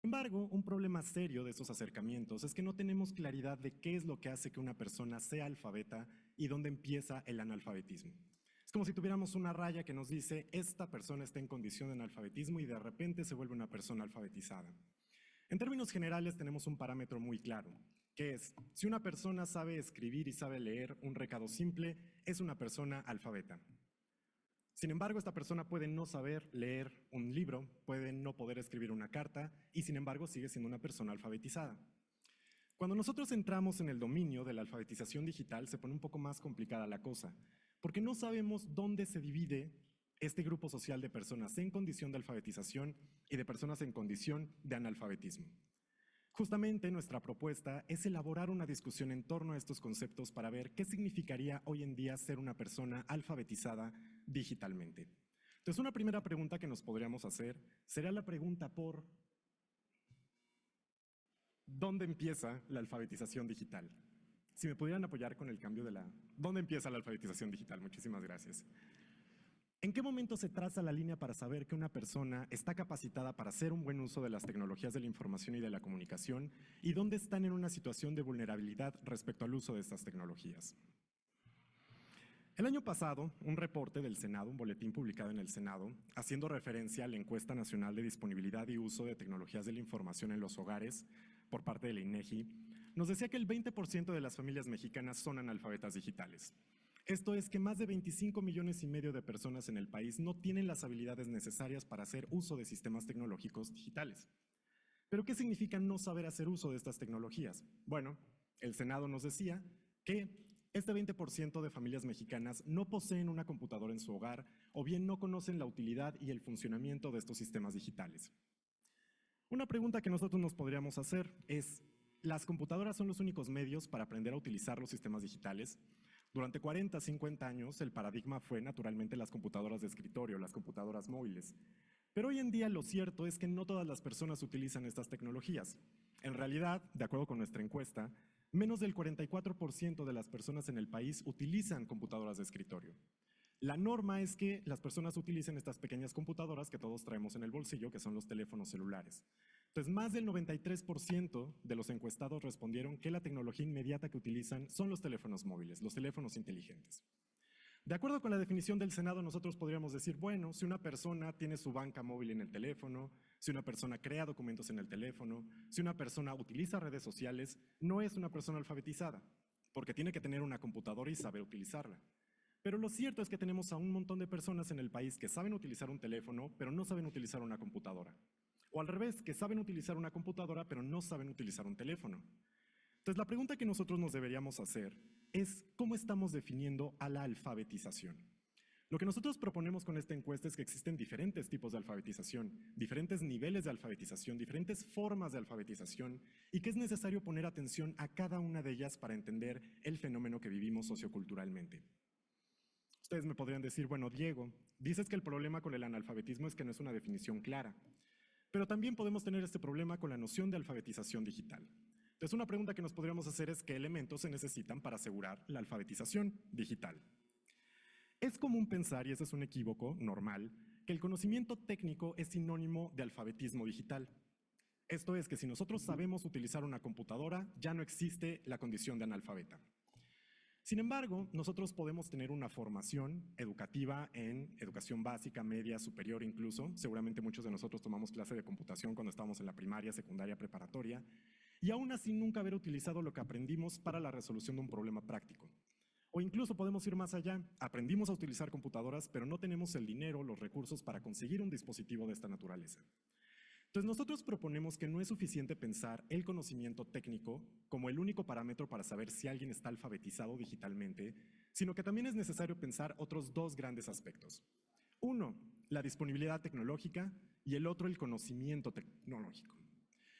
Sin embargo, un problema serio de estos acercamientos es que no tenemos claridad de qué es lo que hace que una persona sea alfabeta y dónde empieza el analfabetismo. Es como si tuviéramos una raya que nos dice, esta persona está en condición de analfabetismo y de repente se vuelve una persona alfabetizada. En términos generales tenemos un parámetro muy claro, que es, si una persona sabe escribir y sabe leer un recado simple, es una persona alfabeta. Sin embargo, esta persona puede no saber leer un libro, puede no poder escribir una carta y sin embargo sigue siendo una persona alfabetizada. Cuando nosotros entramos en el dominio de la alfabetización digital se pone un poco más complicada la cosa, porque no sabemos dónde se divide este grupo social de personas en condición de alfabetización y de personas en condición de analfabetismo. Justamente nuestra propuesta es elaborar una discusión en torno a estos conceptos para ver qué significaría hoy en día ser una persona alfabetizada digitalmente. Entonces, una primera pregunta que nos podríamos hacer sería la pregunta por ¿dónde empieza la alfabetización digital? Si me pudieran apoyar con el cambio de la... ¿Dónde empieza la alfabetización digital? Muchísimas gracias. ¿En qué momento se traza la línea para saber que una persona está capacitada para hacer un buen uso de las tecnologías de la información y de la comunicación y dónde están en una situación de vulnerabilidad respecto al uso de estas tecnologías? El año pasado, un reporte del Senado, un boletín publicado en el Senado, haciendo referencia a la Encuesta Nacional de Disponibilidad y Uso de Tecnologías de la Información en los Hogares por parte de la INEGI, nos decía que el 20% de las familias mexicanas son analfabetas digitales. Esto es que más de 25 millones y medio de personas en el país no tienen las habilidades necesarias para hacer uso de sistemas tecnológicos digitales. ¿Pero qué significa no saber hacer uso de estas tecnologías? Bueno, el Senado nos decía que este 20% de familias mexicanas no poseen una computadora en su hogar o bien no conocen la utilidad y el funcionamiento de estos sistemas digitales. Una pregunta que nosotros nos podríamos hacer es, ¿las computadoras son los únicos medios para aprender a utilizar los sistemas digitales? Durante 40, 50 años, el paradigma fue naturalmente las computadoras de escritorio, las computadoras móviles. Pero hoy en día lo cierto es que no todas las personas utilizan estas tecnologías. En realidad, de acuerdo con nuestra encuesta, menos del 44% de las personas en el país utilizan computadoras de escritorio. La norma es que las personas utilicen estas pequeñas computadoras que todos traemos en el bolsillo, que son los teléfonos celulares. Entonces, más del 93% de los encuestados respondieron que la tecnología inmediata que utilizan son los teléfonos móviles, los teléfonos inteligentes. De acuerdo con la definición del Senado, nosotros podríamos decir, bueno, si una persona tiene su banca móvil en el teléfono, si una persona crea documentos en el teléfono, si una persona utiliza redes sociales, no es una persona alfabetizada, porque tiene que tener una computadora y saber utilizarla. Pero lo cierto es que tenemos a un montón de personas en el país que saben utilizar un teléfono, pero no saben utilizar una computadora. O al revés, que saben utilizar una computadora, pero no saben utilizar un teléfono. Entonces, la pregunta que nosotros nos deberíamos hacer es ¿cómo estamos definiendo a la alfabetización? Lo que nosotros proponemos con esta encuesta es que existen diferentes tipos de alfabetización, diferentes niveles de alfabetización, diferentes formas de alfabetización y que es necesario poner atención a cada una de ellas para entender el fenómeno que vivimos socioculturalmente. Ustedes me podrían decir, bueno, Diego, dices que el problema con el analfabetismo es que no es una definición clara, pero también podemos tener este problema con la noción de alfabetización digital. Entonces, una pregunta que nos podríamos hacer es ¿qué elementos se necesitan para asegurar la alfabetización digital? Es común pensar, y ese es un equívoco normal, que el conocimiento técnico es sinónimo de alfabetismo digital. Esto es que si nosotros sabemos utilizar una computadora, ya no existe la condición de analfabeta. Sin embargo, nosotros podemos tener una formación educativa en educación básica, media, superior incluso. Seguramente muchos de nosotros tomamos clase de computación cuando estábamos en la primaria, secundaria, preparatoria, y aún así nunca haber utilizado lo que aprendimos para la resolución de un problema práctico. O incluso podemos ir más allá, aprendimos a utilizar computadoras, pero no tenemos el dinero, los recursos para conseguir un dispositivo de esta naturaleza. Entonces nosotros proponemos que no es suficiente pensar el conocimiento técnico como el único parámetro para saber si alguien está alfabetizado digitalmente, sino que también es necesario pensar otros dos grandes aspectos. Uno, la disponibilidad tecnológica y el otro, el conocimiento tecnológico.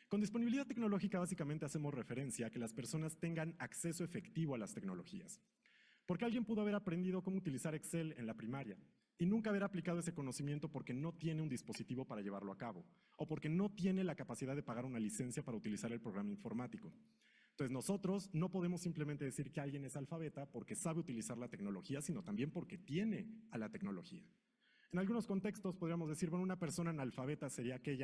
Con disponibilidad tecnológica básicamente hacemos referencia a que las personas tengan acceso efectivo a las tecnologías. Porque alguien pudo haber aprendido cómo utilizar Excel en la primaria y nunca haber aplicado ese conocimiento porque no tiene un dispositivo para llevarlo a cabo o porque no tiene la capacidad de pagar una licencia para utilizar el programa informático. Entonces nosotros no podemos simplemente decir que alguien es alfabeta porque sabe utilizar la tecnología, sino también porque tiene a la tecnología. En algunos contextos podríamos decir, bueno, una persona analfabeta sería aquella